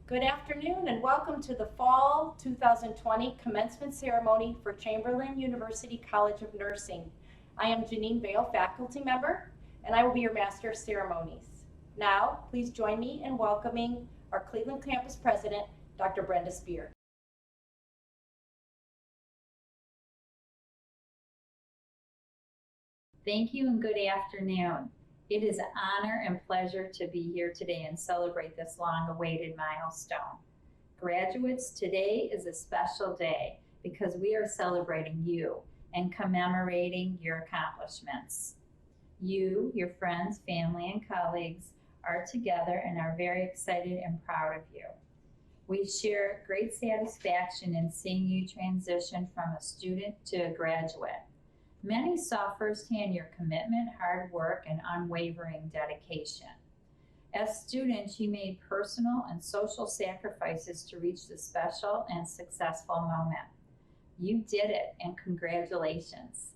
Good afternoon and welcome to the Fall 2020 Commencement Ceremony for Chamberlain University College of Nursing. I am Janine Vale, faculty member, and I will be your Master of Ceremonies. Now, please join me in welcoming our Cleveland Campus President, Dr. Brenda Spear. Thank you and good afternoon. It is an honor and pleasure to be here today and celebrate this long-awaited milestone. Graduates, today is a special day because we are celebrating you and commemorating your accomplishments. You, your friends, family, and colleagues are together and are very excited and proud of you. We share great satisfaction in seeing you transition from a student to a graduate. Many saw firsthand your commitment, hard work, and unwavering dedication. As students, you made personal and social sacrifices to reach this special and successful moment. You did it, and congratulations.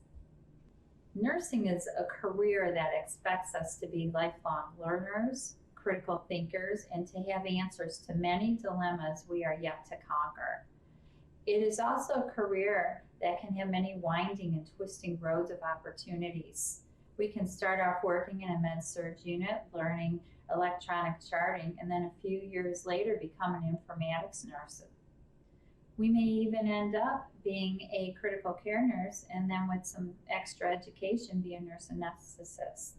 Nursing is a career that expects us to be lifelong learners, critical thinkers, and to have answers to many dilemmas we are yet to conquer. It is also a career that can have many winding and twisting roads of opportunities. We can start off working in a med-surg unit, learning electronic charting, and then a few years later become an informatics nurse. We may even end up being a critical care nurse and then with some extra education be a nurse anesthetist.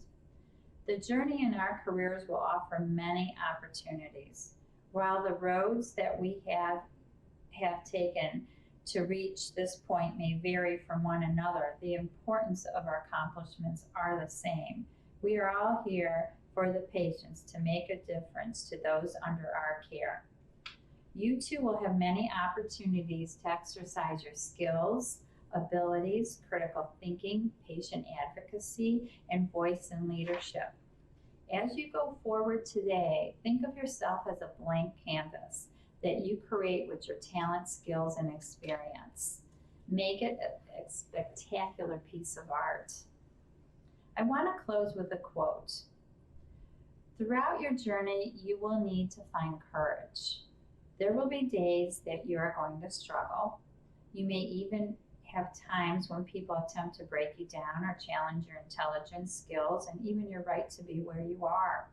The journey in our careers will offer many opportunities. While the roads that we have taken to reach this point may vary from one another, the importance of our accomplishments are the same. We are all here for the patients to make a difference to those under our care. You too will have many opportunities to exercise your skills, abilities, critical thinking, patient advocacy, and voice and leadership. As you go forward today, think of yourself as a blank canvas that you create with your talent, skills, and experience. Make it a spectacular piece of art. I want to close with a quote. Throughout your journey, you will need to find courage. There will be days that you are going to struggle. You may even have times when people attempt to break you down or challenge your intelligence, skills, and even your right to be where you are.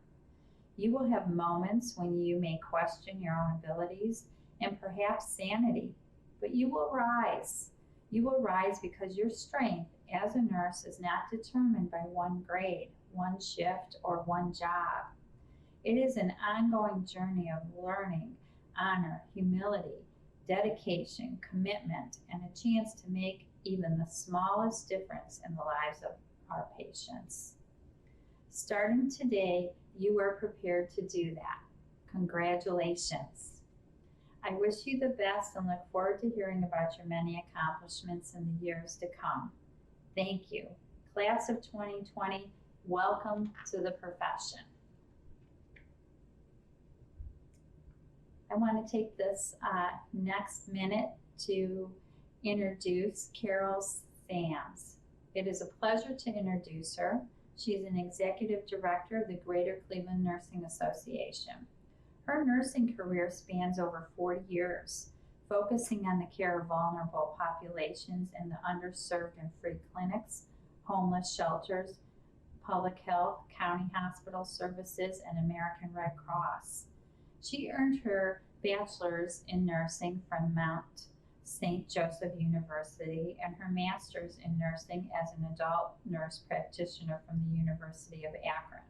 You will have moments when you may question your own abilities and perhaps sanity, but you will rise. You will rise because your strength as a nurse is not determined by one grade, one shift, or one job. It is an ongoing journey of learning, honor, humility, dedication, commitment, and a chance to make even the smallest difference in the lives of our patients. Starting today, you are prepared to do that. Congratulations. I wish you the best and look forward to hearing about your many accomplishments in the years to come. Thank you. Class of 2020, welcome to the profession. I want to take this next minute to introduce Carol Sams. It is a pleasure to introduce her. She is an executive director of the Greater Cleveland Nursing Association. Her nursing career spans over 40 years, focusing on the care of vulnerable populations in the underserved and free clinics, homeless shelters, public health, county hospital services, and American Red Cross. She earned her bachelor's in nursing from Mount St. Joseph University and her master's in nursing as an adult nurse practitioner from the University of Akron.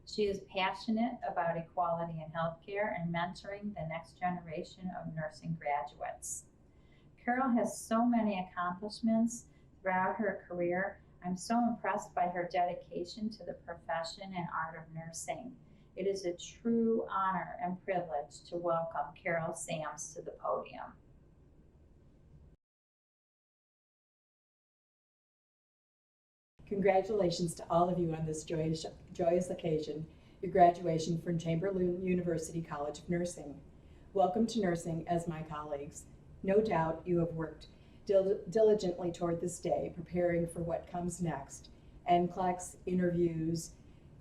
She is passionate about equality in healthcare and mentoring the next generation of nursing graduates. Carol has so many accomplishments throughout her career. I'm so impressed by her dedication to the profession and art of nursing. It is a true honor and privilege to welcome Carol Sams to the podium. Congratulations to all of you on this joyous occasion, your graduation from Chamberlain University College of Nursing. Welcome to nursing as my colleagues. No doubt you have worked diligently toward this day, preparing for what comes next, NCLEX, interviews,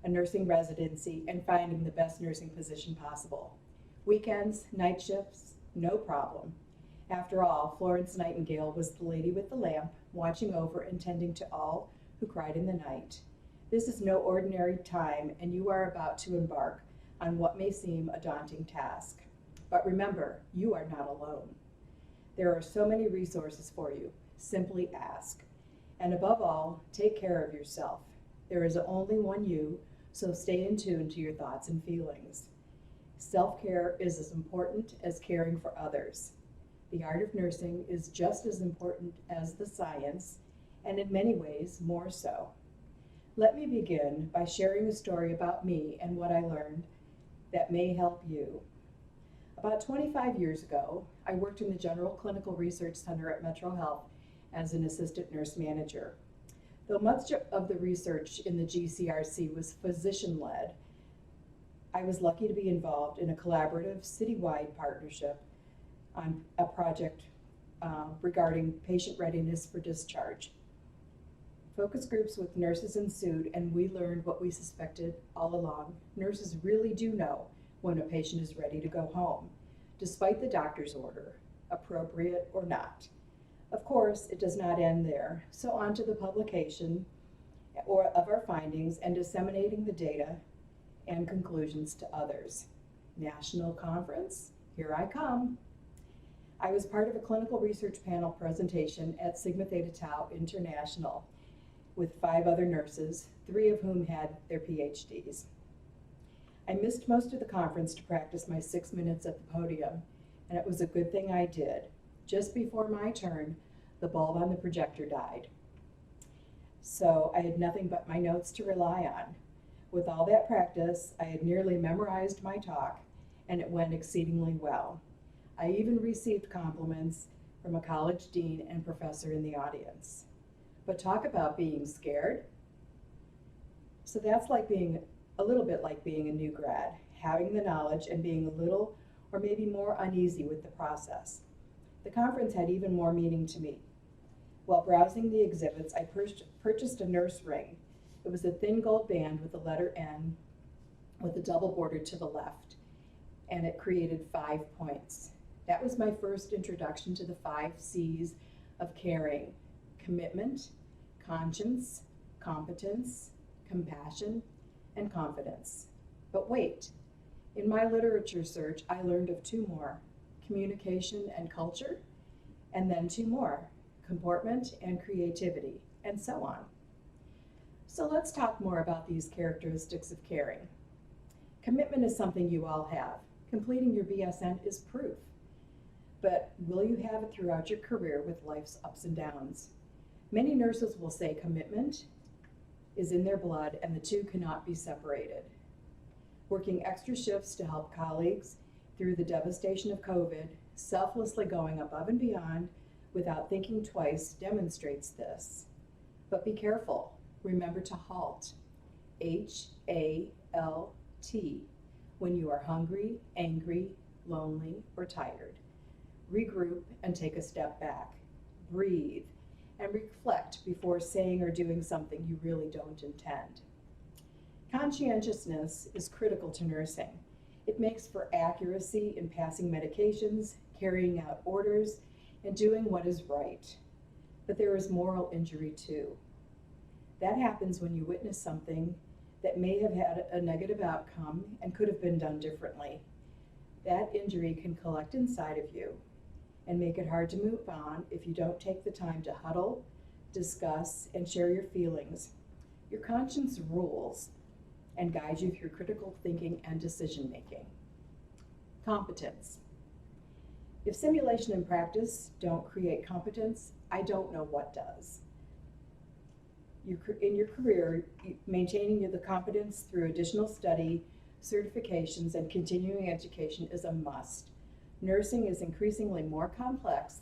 a nursing residency, and finding the best nursing position possible. Weekends, night shifts, no problem. After all, Florence Nightingale was the lady with the lamp, watching over and tending to all who cried in the night. This is no ordinary time, and you are about to embark on what may seem a daunting task. But remember, you are not alone. There are so many resources for you. Simply ask. And above all, take care of yourself. There is only one you, so stay in tune to your thoughts and feelings. Self-care is as important as caring for others. The art of nursing is just as important as the science, and in many ways, more so. Let me begin by sharing a story about me and what I learned that may help you. About 25 years ago, I worked in the General Clinical Research Center at Metro Health as an assistant nurse manager. Though much of the research in the GCRC was physician-led, I was lucky to be involved in a collaborative citywide partnership on a project regarding patient readiness for discharge. Focus groups with nurses ensued, and we learned what we suspected all along. Nurses really do know when a patient is ready to go home, despite the doctor's order, appropriate or not. Of course, it does not end there, so on to the publication of our findings and disseminating the data and conclusions to others. National conference, here I come. I was part of a clinical research panel presentation at Sigma Theta Tau International with 5 other nurses, 3 of whom had their PhDs. I missed most of the conference to practice my 6 minutes at the podium, and it was a good thing I did. Just before my turn, the bulb on the projector died. So I had nothing but my notes to rely on. With all that practice, I had nearly memorized my talk, and it went exceedingly well. I even received compliments from a college dean and professor in the audience. But talk about being scared. So that's like a little bit like being a new grad, having the knowledge and being a little or maybe more uneasy with the process. The conference had even more meaning to me. While browsing the exhibits, I purchased a nurse ring. It was a thin gold band with the letter N with a double border to the left, and it created 5 points. That was my first introduction to the 5 C's of caring: commitment, conscience, competence, compassion, and confidence. But wait, in my literature search, I learned of 2 more: communication and culture, and then 2 more: comportment and creativity, and so on. So let's talk more about these characteristics of caring. Commitment is something you all have. Completing your BSN is proof. But will you have it throughout your career with life's ups and downs? Many nurses will say commitment is in their blood and the 2 cannot be separated. Working extra shifts to help colleagues through the devastation of COVID, selflessly going above and beyond without thinking twice demonstrates this. But be careful. Remember to halt. HALT. When you are hungry, angry, lonely, or tired. Regroup and take a step back. Breathe and reflect before saying or doing something you really don't intend. Conscientiousness is critical to nursing. It makes for accuracy in passing medications, carrying out orders, and doing what is right. But there is moral injury too. That happens when you witness something that may have had a negative outcome and could have been done differently. That injury can collect inside of you and make it hard to move on if you don't take the time to huddle, discuss, and share your feelings. Your conscience rules and guides you through critical thinking and decision making. Competence. If simulation and practice don't create competence, I don't know what does. In your career, maintaining the competence through additional study, certifications, and continuing education is a must. Nursing is increasingly more complex,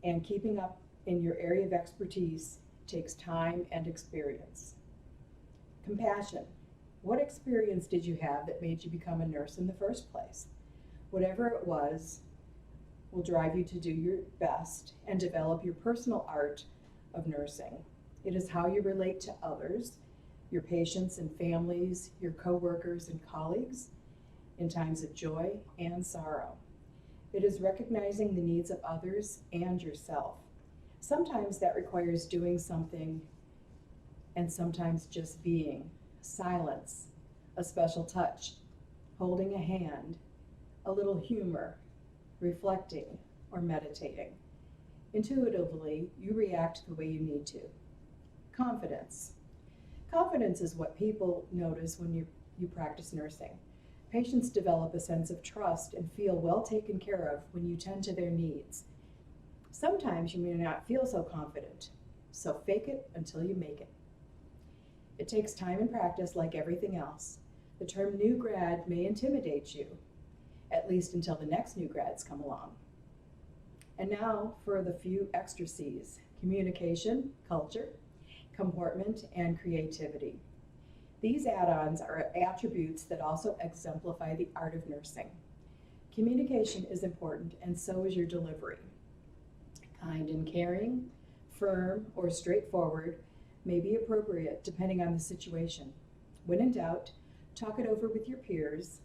and keeping up in your area of expertise takes time and experience. Compassion. What experience did you have that made you become a nurse in the first place? Whatever it was will drive you to do your best and develop your personal art of nursing. It is how you relate to others, your patients and families, your coworkers and colleagues, in times of joy and sorrow. It is recognizing the needs of others and yourself. Sometimes that requires doing something, and sometimes just being. Silence, a special touch, holding a hand, a little humor, reflecting, or meditating. Intuitively, you react the way you need to. Confidence. Confidence is what people notice when you practice nursing. Patients develop a sense of trust and feel well taken care of when you tend to their needs. Sometimes you may not feel so confident, so fake it until you make it. It takes time and practice like everything else. The term new grad may intimidate you, at least until the next new grads come along. And now for the few extra C's: communication, culture, comportment, and creativity. These add-ons are attributes that also exemplify the art of nursing. Communication is important, and so is your delivery. Kind and caring, firm, or straightforward may be appropriate depending on the situation. When in doubt, talk it over with your peers,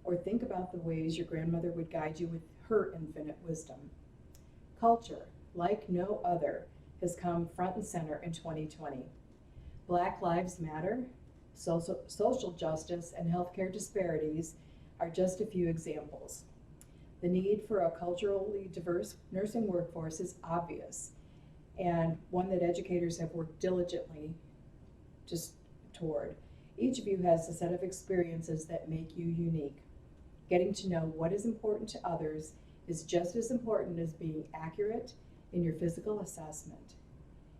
or think about the ways your grandmother would guide you with her infinite wisdom. Culture, like no other, has come front and center in 2020. Black Lives Matter, social justice, and healthcare disparities are just a few examples. The need for a culturally diverse nursing workforce is obvious, and one that educators have worked diligently toward. Each of you has a set of experiences that make you unique. Getting to know what is important to others is just as important as being accurate in your physical assessment.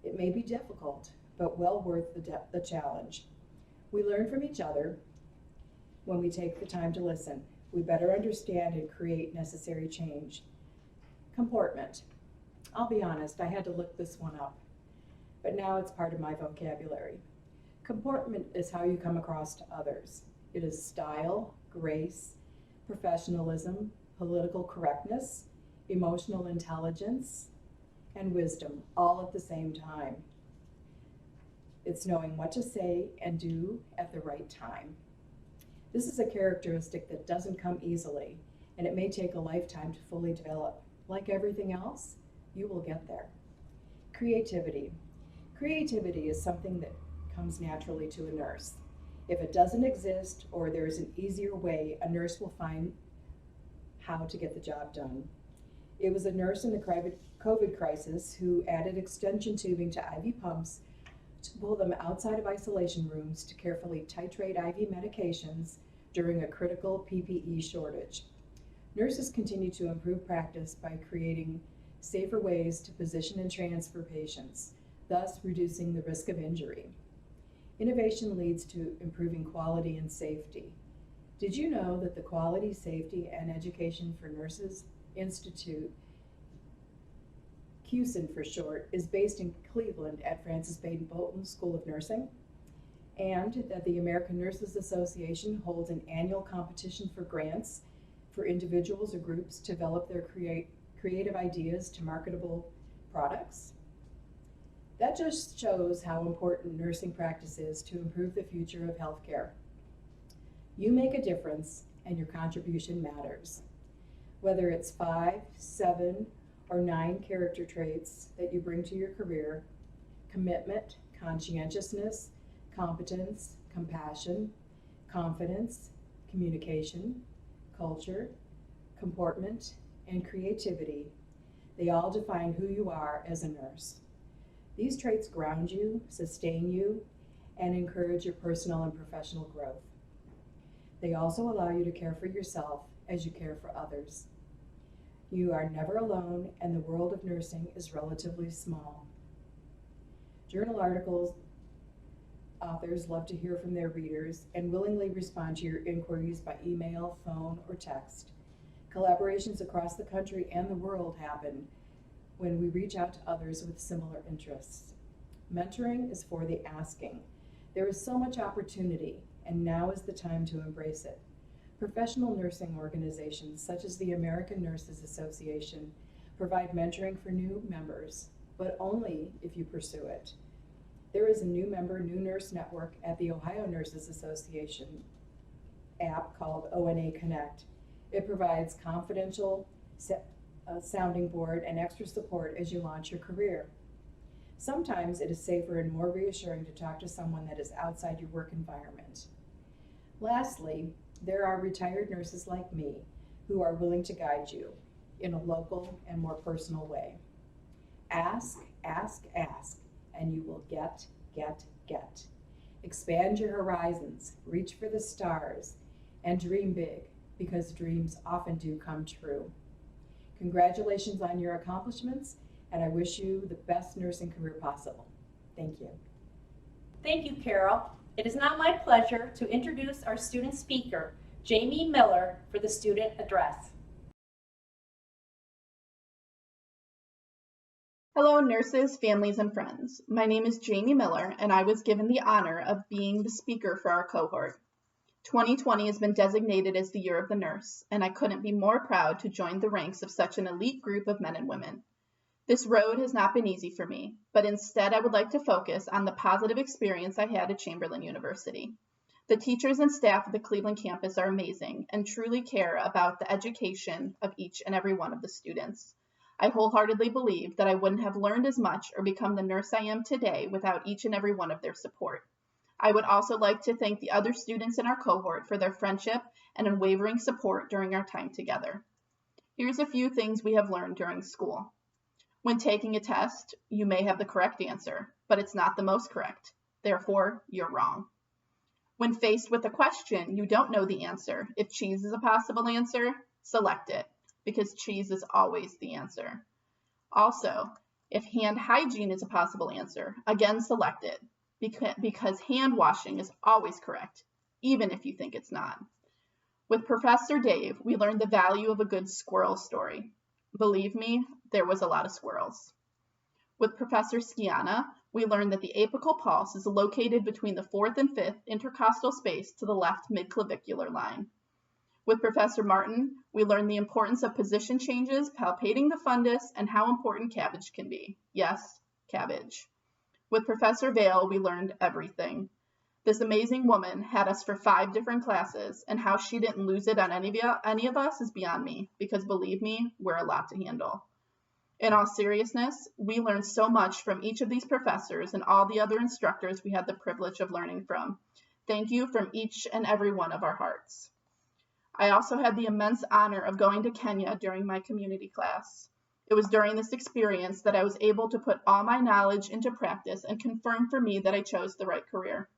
It may be difficult, but well worth the challenge. We learn from each other when we take the time to listen. We better understand and create necessary change. Comportment. I'll be honest, I had to look this one up, but now it's part of my vocabulary. Comportment is how you come across to others. It is style, grace, professionalism, political correctness, emotional intelligence, and wisdom, all at the same time. It's knowing what to say and do at the right time. This is a characteristic that doesn't come easily, and it may take a lifetime to fully develop. Like everything else, you will get there. Creativity. Creativity is something that comes naturally to a nurse. If it doesn't exist, or there is an easier way, a nurse will find how to get the job done. It was a nurse in the COVID crisis who added extension tubing to IV pumps to pull them outside of isolation rooms to carefully titrate IV medications during a critical PPE shortage. Nurses continue to improve practice by creating safer ways to position and transfer patients, thus reducing the risk of injury. Innovation leads to improving quality and safety. Did you know that the Quality, Safety, and Education for Nurses Institute, QSIN for short, is based in Cleveland at Francis Baden Bolton School of Nursing, and that the American Nurses Association holds an annual competition for grants for individuals or groups to develop their creative ideas to marketable products? That just shows how important nursing practice is to improve the future of healthcare. You make a difference, and your contribution matters. Whether it's 5, 7, or 9 character traits that you bring to your career: commitment, conscientiousness, competence, compassion, confidence, communication, culture, comportment, and creativity, they all define who you are as a nurse. These traits ground you, sustain you, and encourage your personal and professional growth. They also allow you to care for yourself as you care for others. You are never alone, and the world of nursing is relatively small. Journal articles authors love to hear from their readers and willingly respond to your inquiries by email, phone, or text. Collaborations across the country and the world happen when we reach out to others with similar interests. Mentoring is for the asking. There is so much opportunity, and now is the time to embrace it. Professional nursing organizations such as the American Nurses Association provide mentoring for new members, but only if you pursue it. There is a new member, new nurse network at the Ohio Nurses Association app called ONA Connect. It provides confidential sounding board and extra support as you launch your career. Sometimes it is safer and more reassuring to talk to someone that is outside your work environment. Lastly, there are retired nurses like me who are willing to guide you in a local and more personal way. Ask, ask, ask, and you will get. Expand your horizons, reach for the stars, and dream big, because dreams often do come true. Congratulations on your accomplishments, and I wish you the best nursing career possible. Thank you. Thank you, Carol. It is now my pleasure to introduce our student speaker, Jamie Miller, for the student address. Hello, nurses, families, and friends. My name is Jamie Miller, and I was given the honor of being the speaker for our cohort. 2020 has been designated as the Year of the Nurse, and I couldn't be more proud to join the ranks of such an elite group of men and women. This road has not been easy for me, but instead I would like to focus on the positive experience I had at Chamberlain University. The teachers and staff of the Cleveland campus are amazing and truly care about the education of each and every one of the students. I wholeheartedly believe that I wouldn't have learned as much or become the nurse I am today without each and every one of their support. I would also like to thank the other students in our cohort for their friendship and unwavering support during our time together. Here's a few things we have learned during school. When taking a test, you may have the correct answer, but it's not the most correct. Therefore, you're wrong. When faced with a question you don't know the answer, if cheese is a possible answer, select it, because cheese is always the answer. Also, if hand hygiene is a possible answer, again select it, because hand washing is always correct, even if you think it's not. With Professor Dave, we learned the value of a good squirrel story. Believe me, there was a lot of squirrels. With Professor Skiana, we learned that the apical pulse is located between the 4th and 5th intercostal space to the left midclavicular line. With Professor Martin, we learned the importance of position changes, palpating the fundus, and how important cabbage can be. Yes, cabbage. With Professor Vale, we learned everything. This amazing woman had us for 5 different classes, and how she didn't lose it on any of us is beyond me, because believe me, we're a lot to handle. In all seriousness, we learned so much from each of these professors and all the other instructors we had the privilege of learning from. Thank you from each and every one of our hearts. I also had the immense honor of going to Kenya during my community class. It was during this experience that I was able to put all my knowledge into practice and confirm for me that I chose the right career.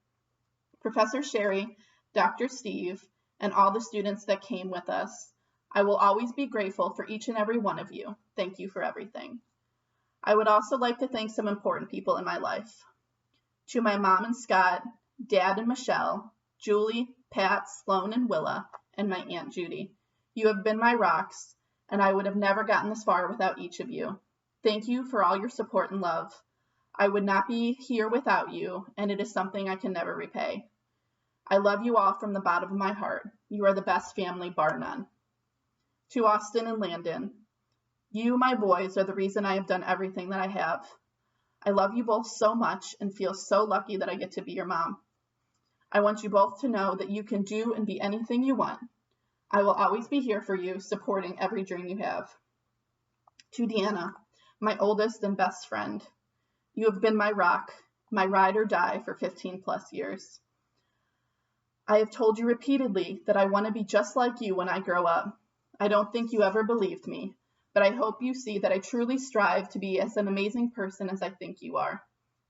Professor Sherry, Dr. Steve, and all the students that came with us, I will always be grateful for each and every one of you. Thank you for everything. I would also like to thank some important people in my life. To my mom and Scott, Dad and Michelle, Julie, Pat, Sloan, and Willa, and my Aunt Judy. You have been my rocks, and I would have never gotten this far without each of you. Thank you for all your support and love. I would not be here without you, and it is something I can never repay. I love you all from the bottom of my heart. You are the best family, bar none. To Austin and Landon, you, my boys, are the reason I have done everything that I have. I love you both so much and feel so lucky that I get to be your mom. I want you both to know that you can do and be anything you want. I will always be here for you, supporting every dream you have. To Deanna, my oldest and best friend, you have been my rock, my ride or die for 15 plus years. I have told you repeatedly that I want to be just like you when I grow up. I don't think you ever believed me, but I hope you see that I truly strive to be as an amazing person as I think you are.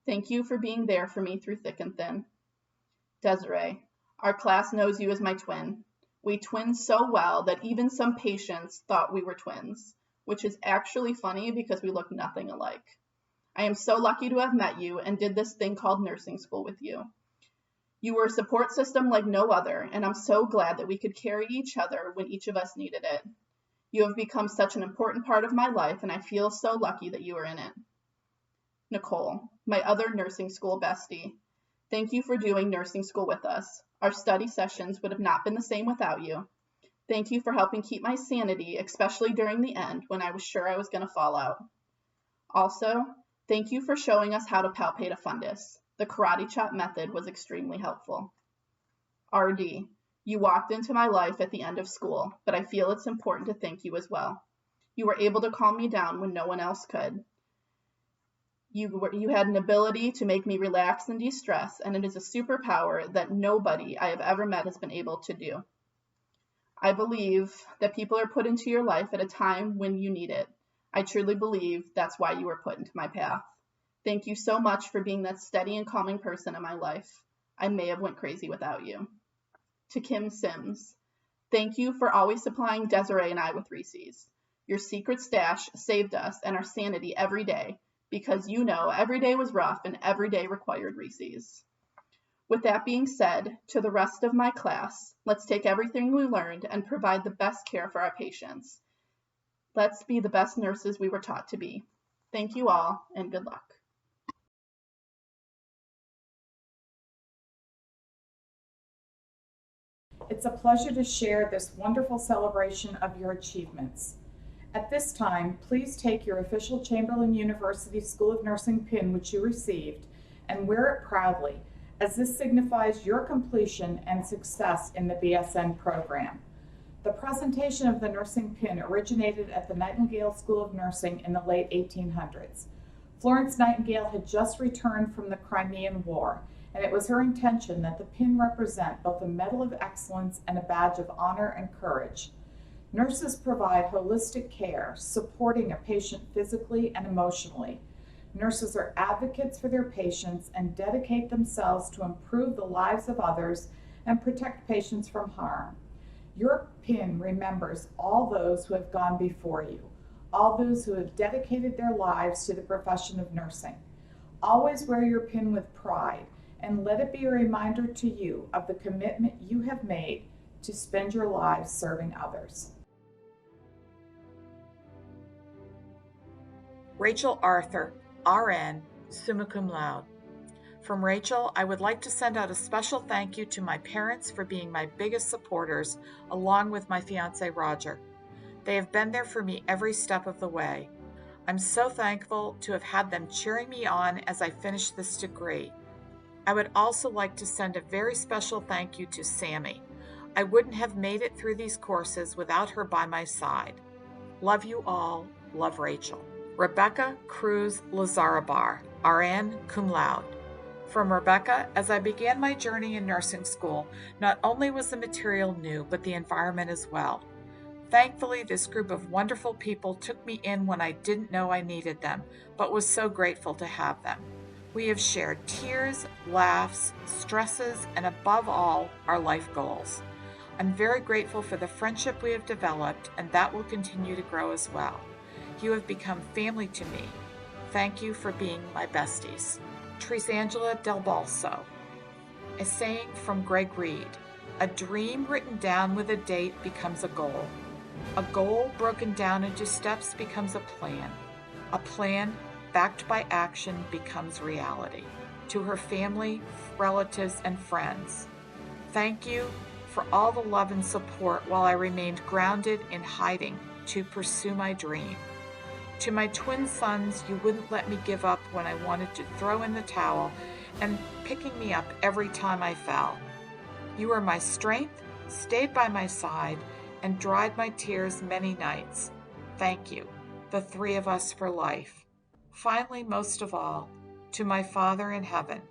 Thank you for being there for me through thick and thin. Desiree, our class knows you as my twin. We twin so well that even some patients thought we were twins, which is actually funny because we look nothing alike. I am so lucky to have met you and did this thing called nursing school with you. You were a support system like no other, and I'm so glad that we could carry each other when each of us needed it. You have become such an important part of my life, and I feel so lucky that you are in it. Nicole, my other nursing school bestie, thank you for doing nursing school with us. Our study sessions would have not been the same without you. Thank you for helping keep my sanity, especially during the end when I was sure I was going to fall out. Also, thank you for showing us how to palpate a fundus. The karate chop method was extremely helpful. RD, You walked into my life at the end of school, but I feel it's important to thank you as well. You were able to calm me down when no one else could. You had an ability to make me relax and de-stress, and it is a superpower that nobody I have ever met has been able to do. I believe that people are put into your life at a time when you need it. I truly believe that's why you were put into my path. Thank you so much for being that steady and calming person in my life. I may have went crazy without you. To Kim Sims, thank you for always supplying Desiree and I with Reese's. Your secret stash saved us and our sanity every day, because you know every day was rough and every day required Reese's. With that being said, to the rest of my class, let's take everything we learned and provide the best care for our patients. Let's be the best nurses we were taught to be. Thank you all, and good luck. It's a pleasure to share this wonderful celebration of your achievements. At this time, please take your official Chamberlain University School of Nursing pin which you received and wear it proudly, as this signifies your completion and success in the BSN program. The presentation of the nursing pin originated at the Nightingale School of Nursing in the late 1800s. Florence Nightingale had just returned from the Crimean War, and it was her intention that the pin represent both a medal of excellence and a badge of honor and courage. Nurses provide holistic care, supporting a patient physically and emotionally. Nurses are advocates for their patients and dedicate themselves to improve the lives of others and protect patients from harm. Your pin remembers all those who have gone before you, all those who have dedicated their lives to the profession of nursing. Always wear your pin with pride, and let it be a reminder to you of the commitment you have made to spend your lives serving others. Rachel Arthur, RN, summa cum laude. From Rachel, I would like to send out a special thank you to my parents for being my biggest supporters, along with my fiance Roger. They have been there for me every step of the way. I'm so thankful to have had them cheering me on as I finish this degree. I would also like to send a very special thank you to Sammy. I wouldn't have made it through these courses without her by my side. Love you all. Love, Rachel. Rebecca Cruz Lazarabar, RN, cum laude. From Rebecca, as I began my journey in nursing school, not only was the material new, but the environment as well. Thankfully, this group of wonderful people took me in when I didn't know I needed them, but was so grateful to have them. We have shared tears, laughs, stresses, and above all, our life goals. I'm very grateful for the friendship we have developed, and that will continue to grow as well. You have become family to me. Thank you for being my besties. Trisangela Del Balso. A saying from Greg Reed: a dream written down with a date becomes a goal. A goal broken down into steps becomes a plan. A plan backed by action becomes reality. To her family, relatives, and friends, thank you for all the love and support while I remained grounded in hiding to pursue my dream. To my twin sons, you wouldn't let me give up when I wanted to throw in the towel, and picking me up every time I fell. You were my strength, stayed by my side, and dried my tears many nights. Thank you, the three of us for life. Finally, most of all, to my Father in heaven,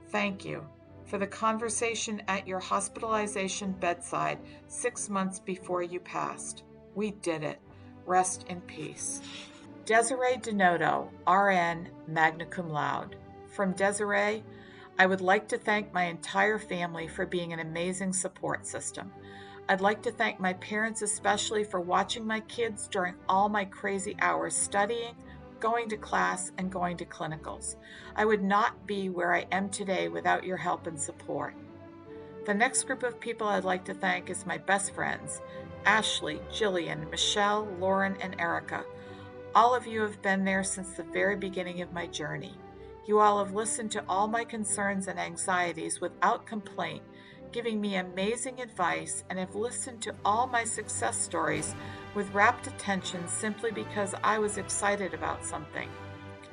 thank you for the conversation at your hospitalization bedside 6 months before you passed. We did it. Rest in peace. Desiree Denoto, RN, magna cum laude. From Desiree, I would like to thank my entire family for being an amazing support system. I'd like to thank my parents especially for watching my kids during all my crazy hours studying, going to class, and going to clinicals. I would not be where I am today without your help and support. The next group of people I'd like to thank is my best friends, Ashley, Jillian, Michelle, Lauren, and Erica. All of you have been there since the very beginning of my journey. You all have listened to all my concerns and anxieties without complaint, giving me amazing advice, and have listened to all my success stories with rapt attention simply because I was excited about something.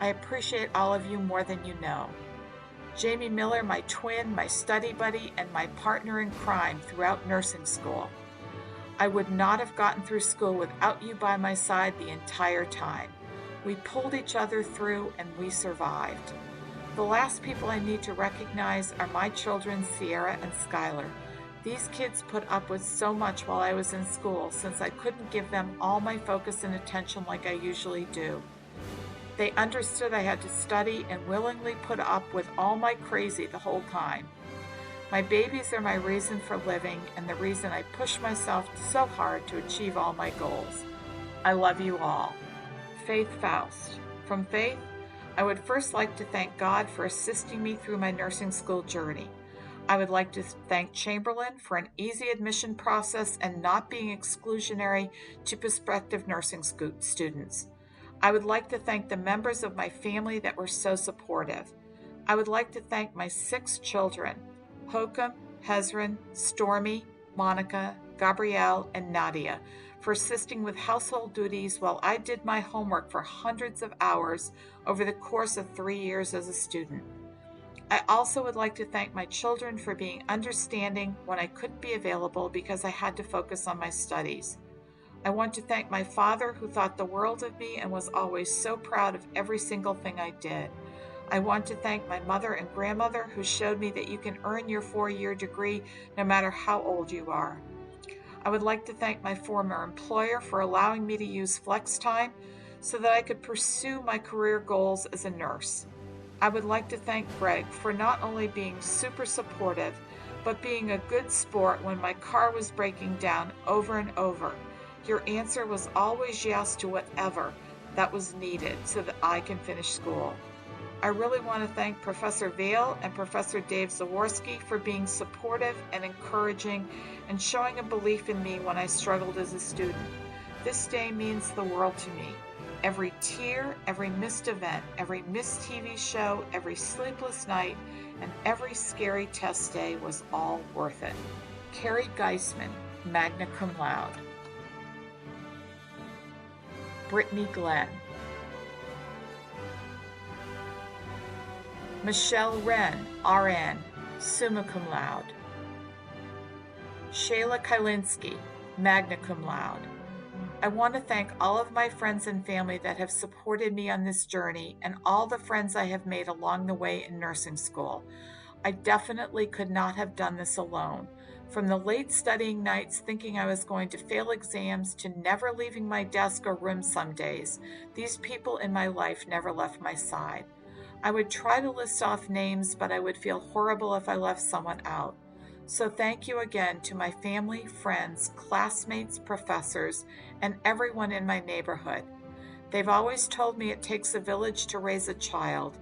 I appreciate all of you more than you know. Jamie Miller, my twin, my study buddy, and my partner in crime throughout nursing school. I would not have gotten through school without you by my side the entire time. We pulled each other through and we survived. The last people I need to recognize are my children, Sierra and Skylar. These kids put up with so much while I was in school since I couldn't give them all my focus and attention like I usually do. They understood I had to study and willingly put up with all my crazy the whole time. My babies are my reason for living and the reason I push myself so hard to achieve all my goals. I love you all. Faith Faust. From Faith, I would first like to thank God for assisting me through my nursing school journey. I would like to thank Chamberlain for an easy admission process and not being exclusionary to prospective nursing students. I would like to thank the members of my family that were so supportive. I would like to thank my 6 children, Hokum, Hezron, Stormy, Monica, Gabrielle, and Nadia, for assisting with household duties while I did my homework for hundreds of hours over the course of 3 years as a student. I also would like to thank my children for being understanding when I couldn't be available because I had to focus on my studies. I want to thank my father who thought the world of me and was always so proud of every single thing I did. I want to thank my mother and grandmother who showed me that you can earn your 4-year degree no matter how old you are. I would like to thank my former employer for allowing me to use flex time so that I could pursue my career goals as a nurse. I would like to thank Greg for not only being super supportive, but being a good sport when my car was breaking down over and over. Your answer was always yes to whatever that was needed so that I can finish school. I really want to thank Professor Vail and Professor Dave Zaworski for being supportive and encouraging and showing a belief in me when I struggled as a student. This day means the world to me. Every tear, every missed event, every missed TV show, every sleepless night, and every scary test day was all worth it. Carrie Geisman, magna cum laude. Brittany Glenn. Michelle Wren, RN, summa cum laude. Shayla Kylinski, magna cum laude. I want to thank all of my friends and family that have supported me on this journey and all the friends I have made along the way in nursing school. I definitely could not have done this alone. From the late studying nights thinking I was going to fail exams to never leaving my desk or room some days, these people in my life never left my side. I would try to list off names, but I would feel horrible if I left someone out. So thank you again to my family, friends, classmates, professors, and everyone in my neighborhood. They've always told me it takes a village to raise a child,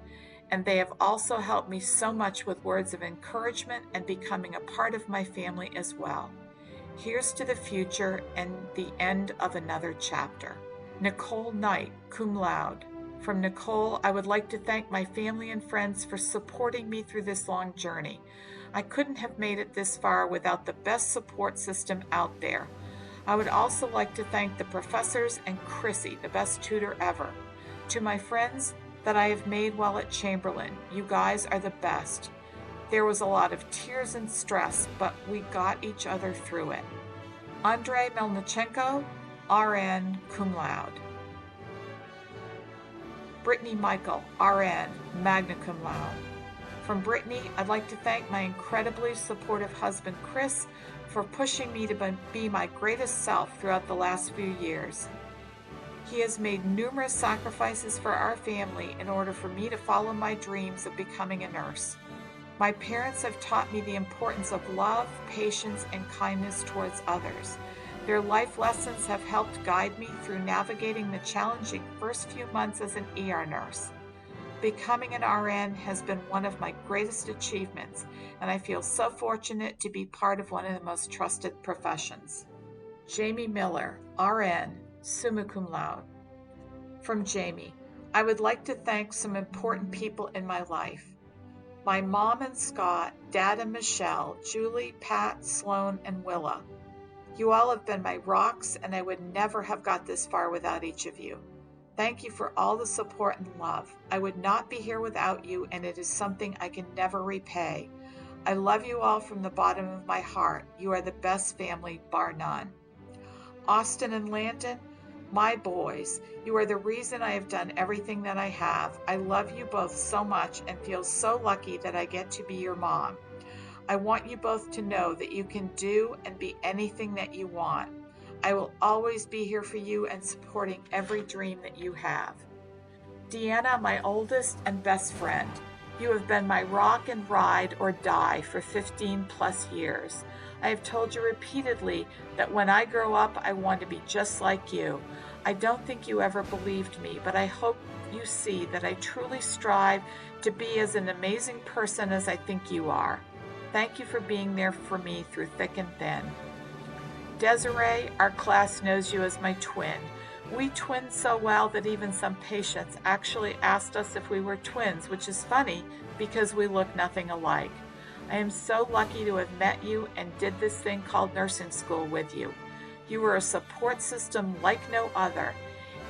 and they have also helped me so much with words of encouragement and becoming a part of my family as well. Here's to the future and the end of another chapter. Nicole Knight, cum laude. From Nicole, I would like to thank my family and friends for supporting me through this long journey. I couldn't have made it this far without the best support system out there. I would also like to thank the professors and Chrissy, the best tutor ever. To my friends that I have made while at Chamberlain, you guys are the best. There was a lot of tears and stress, but we got each other through it. Andrei Melnichenko, RN, cum laude. Brittany Michael, RN, magna cum laude. From Brittany, I'd like to thank my incredibly supportive husband, Chris, for pushing me to be my greatest self throughout the last few years. He has made numerous sacrifices for our family in order for me to follow my dreams of becoming a nurse. My parents have taught me the importance of love, patience, and kindness towards others. Their life lessons have helped guide me through navigating the challenging first few months as an ER nurse. Becoming an RN has been one of my greatest achievements, and I feel so fortunate to be part of one of the most trusted professions. Jamie Miller, RN, summa cum laude. From Jamie, I would like to thank some important people in my life. My mom and Scott, Dad and Michelle, Julie, Pat, Sloan, and Willa. You all have been my rocks, and I would never have got this far without each of you. Thank you for all the support and love. I would not be here without you, and it is something I can never repay. I love you all from the bottom of my heart. You are the best family, bar none. Austin and Landon, my boys, you are the reason I have done everything that I have. I love you both so much and feel so lucky that I get to be your mom. I want you both to know that you can do and be anything that you want. I will always be here for you and supporting every dream that you have. Deanna, my oldest and best friend, you have been my rock and ride or die for 15 plus years. I have told you repeatedly that when I grow up, I want to be just like you. I don't think you ever believed me, but I hope you see that I truly strive to be as an amazing person as I think you are. Thank you for being there for me through thick and thin. Desiree, our class knows you as my twin. We twin so well that even some patients actually asked us if we were twins, which is funny because we look nothing alike. I am so lucky to have met you and did this thing called nursing school with you. You were a support system like no other,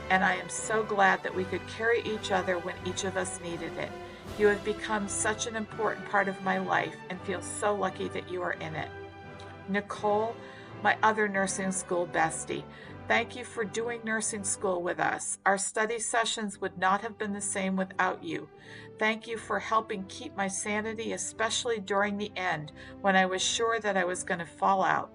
and I am so glad that we could carry each other when each of us needed it. You have become such an important part of my life and feel so lucky that you are in it. Nicole, my other nursing school bestie, thank you for doing nursing school with us. Our study sessions would not have been the same without you. Thank you for helping keep my sanity, especially during the end when I was sure that I was going to fall out.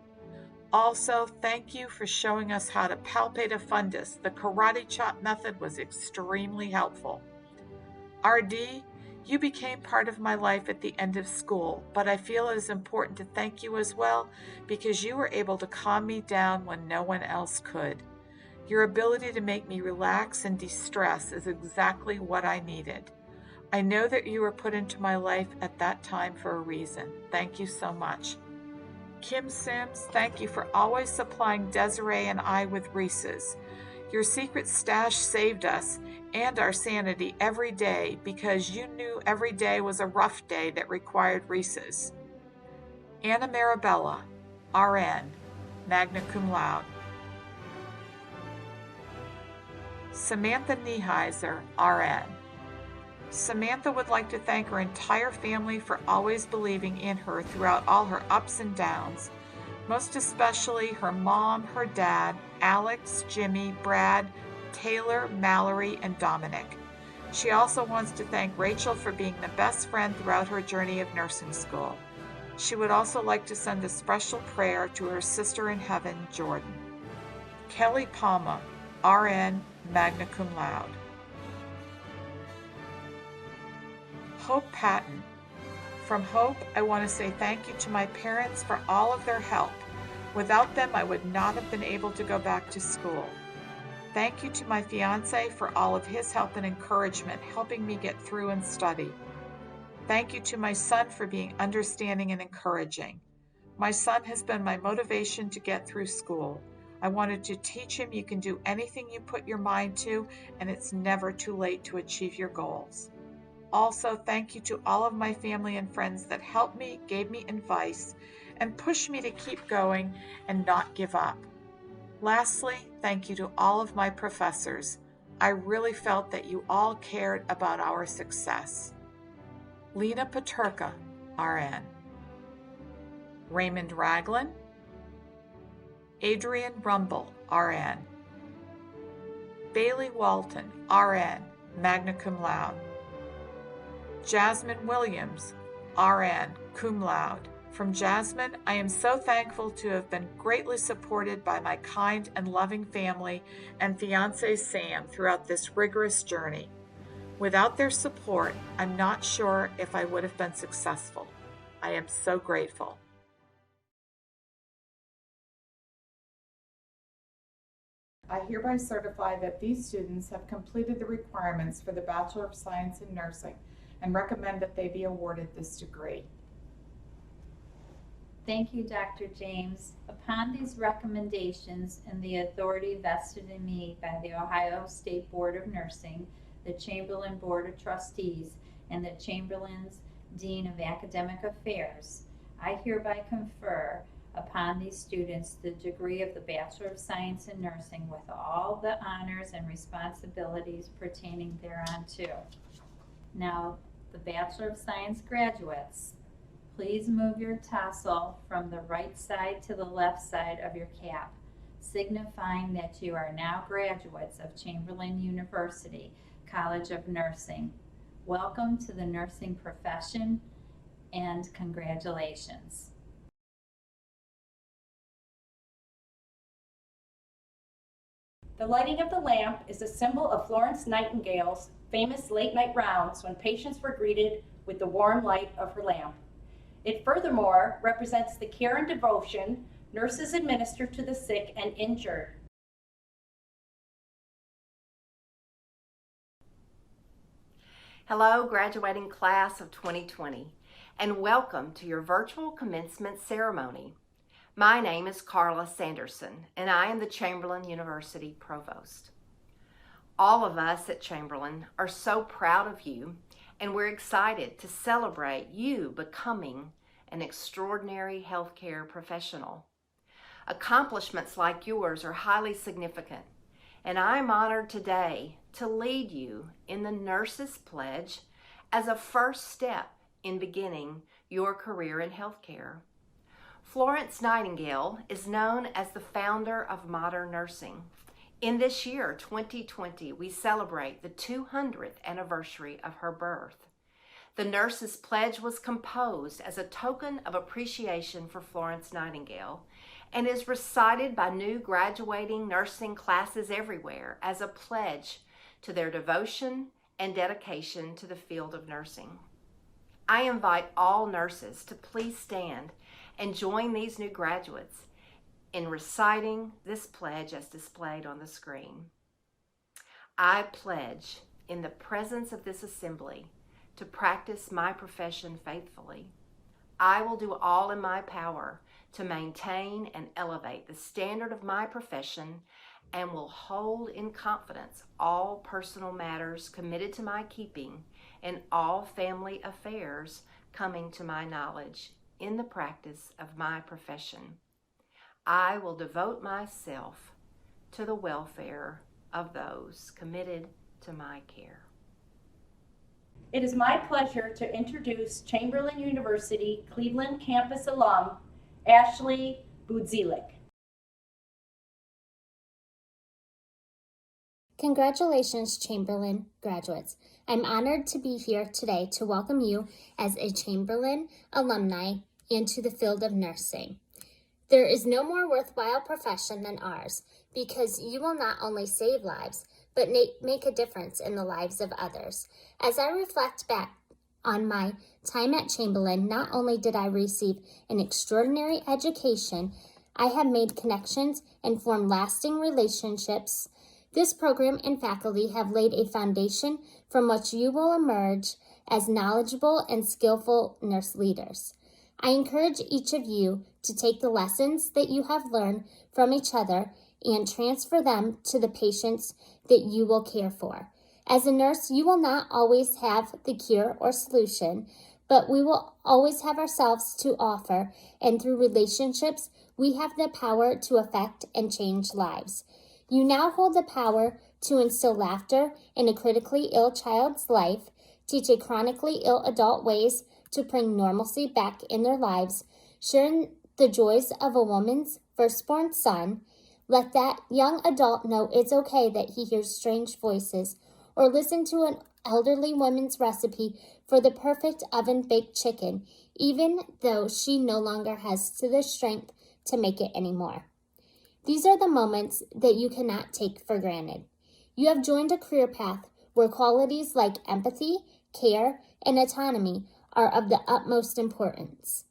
Also, thank you for showing us how to palpate a fundus. The karate chop method was extremely helpful. RD, you became part of my life at the end of school, but I feel it is important to thank you as well because you were able to calm me down when no one else could. Your ability to make me relax and de-stress is exactly what I needed. I know that you were put into my life at that time for a reason. Thank you so much. Kim Sims, thank you for always supplying Desiree and I with Reese's. Your secret stash saved us and our sanity every day because you knew every day was a rough day that required Reese's. Anna Marabella, RN, magna cum laude. Samantha Nieheiser, RN. Samantha would like to thank her entire family for always believing in her throughout all her ups and downs, most especially her mom, her dad, Alex, Jimmy, Brad, Taylor, Mallory, and Dominic. She also wants to thank Rachel for being the best friend throughout her journey of nursing school. She would also like to send a special prayer to her sister in heaven, Jordan. Kelly Palma, RN, magna cum laude. Hope Patton. From Hope, I want to say thank you to my parents for all of their help. Without them, I would not have been able to go back to school. Thank you to my fiance for all of his help and encouragement, helping me get through and study. Thank you to my son for being understanding and encouraging. My son has been my motivation to get through school. I wanted to teach him you can do anything you put your mind to, and it's never too late to achieve your goals. Also, thank you to all of my family and friends that helped me, gave me advice, and pushed me to keep going and not give up. Lastly, thank you to all of my professors. I really felt that you all cared about our success. Lena Paterka, RN. Raymond Ragland. Adrian Rumble, RN. Bailey Walton, RN, magna cum laude. Jasmine Williams, RN, cum laude. From Jasmine, I am so thankful to have been greatly supported by my kind and loving family and fiancé Sam throughout this rigorous journey. Without their support, I'm not sure if I would have been successful. I am so grateful. I hereby certify that these students have completed the requirements for the Bachelor of Science in Nursing and recommend that they be awarded this degree. Thank you, Dr. James. Upon these recommendations and the authority vested in me by the Ohio State Board of Nursing, the Chamberlain Board of Trustees, and the Chamberlain's Dean of Academic Affairs, I hereby confer upon these students the degree of the Bachelor of Science in Nursing with all the honors and responsibilities pertaining thereunto. Now, the Bachelor of Science graduates, please move your tassel from the right side to the left side of your cap, signifying that you are now graduates of Chamberlain University College of Nursing. Welcome to the nursing profession and congratulations. The lighting of the lamp is a symbol of Florence Nightingale's famous late-night rounds when patients were greeted with the warm light of her lamp. It furthermore represents the care and devotion nurses administer to the sick and injured. Hello, graduating class of 2020, and welcome to your virtual commencement ceremony. My name is Carla Sanderson, and I am the Chamberlain University Provost. All of us at Chamberlain are so proud of you, and we're excited to celebrate you becoming an extraordinary healthcare professional. Accomplishments like yours are highly significant, and I'm honored today to lead you in the Nurses Pledge as a first step in beginning your career in healthcare. Florence Nightingale is known as the founder of modern nursing. In this year, 2020, we celebrate the 200th anniversary of her birth. The Nurses Pledge was composed as a token of appreciation for Florence Nightingale and is recited by new graduating nursing classes everywhere as a pledge to their devotion and dedication to the field of nursing. I invite all nurses to please stand and join these new graduates in reciting this pledge as displayed on the screen. I pledge in the presence of this assembly to practice my profession faithfully. I will do all in my power to maintain and elevate the standard of my profession and will hold in confidence all personal matters committed to my keeping and all family affairs coming to my knowledge in the practice of my profession. I will devote myself to the welfare of those committed to my care. It is my pleasure to introduce Chamberlain University Cleveland campus alum, Ashley Budzilik. Congratulations, Chamberlain graduates. I'm honored to be here today to welcome you as a Chamberlain alumni into the field of nursing. There is no more worthwhile profession than ours because you will not only save lives, but make a difference in the lives of others. As I reflect back on my time at Chamberlain, not only did I receive an extraordinary education, I have made connections and formed lasting relationships. This program and faculty have laid a foundation from which you will emerge as knowledgeable and skillful nurse leaders. I encourage each of you to take the lessons that you have learned from each other and transfer them to the patients that you will care for. As a nurse, you will not always have the cure or solution, but we will always have ourselves to offer, and through relationships, we have the power to affect and change lives. You now hold the power to instill laughter in a critically ill child's life, teach a chronically ill adult ways to bring normalcy back in their lives, sharing the joys of a woman's firstborn son. Let that young adult know it's okay that he hears strange voices, or listen to an elderly woman's recipe for the perfect oven-baked chicken, even though she no longer has the strength to make it anymore. These are the moments that you cannot take for granted. You have joined a career path where qualities like empathy, care, and autonomy are of the utmost importance.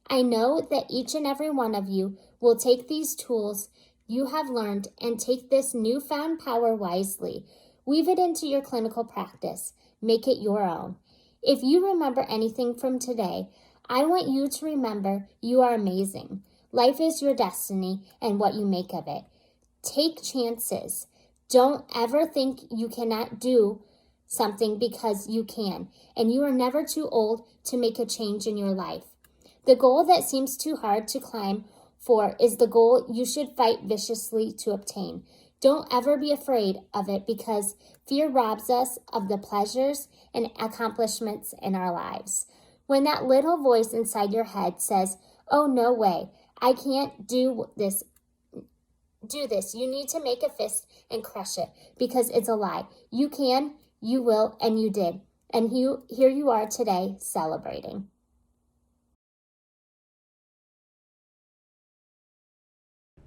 I know that each and every one of you will take these tools you have learned and take this newfound power wisely. Weave it into your clinical practice. Make it your own. If you remember anything from today, I want you to remember you are amazing. Life is your destiny and what you make of it. Take chances. Don't ever think you cannot do something because you can, and you are never too old to make a change in your life. The goal that seems too hard to climb for is the goal you should fight viciously to obtain. Don't ever be afraid of it because fear robs us of the pleasures and accomplishments in our lives. When that little voice inside your head says, "Oh, no way, I can't do this," you need to make a fist and crush it because it's a lie. You can, you will, and you did. And here you are today celebrating.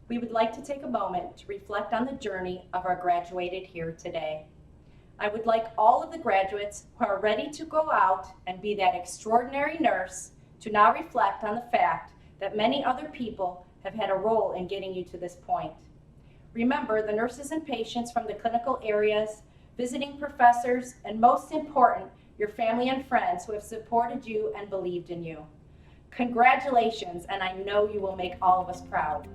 We would like to take a moment to reflect on the journey of our graduated here today. I would like all of the graduates who are ready to go out and be that extraordinary nurse to now reflect on the fact that many other people have had a role in getting you to this point. Remember the nurses and patients from the clinical areas, visiting professors, and most important, your family and friends who have supported you and believed in you. Congratulations, and I know you will make all of us proud.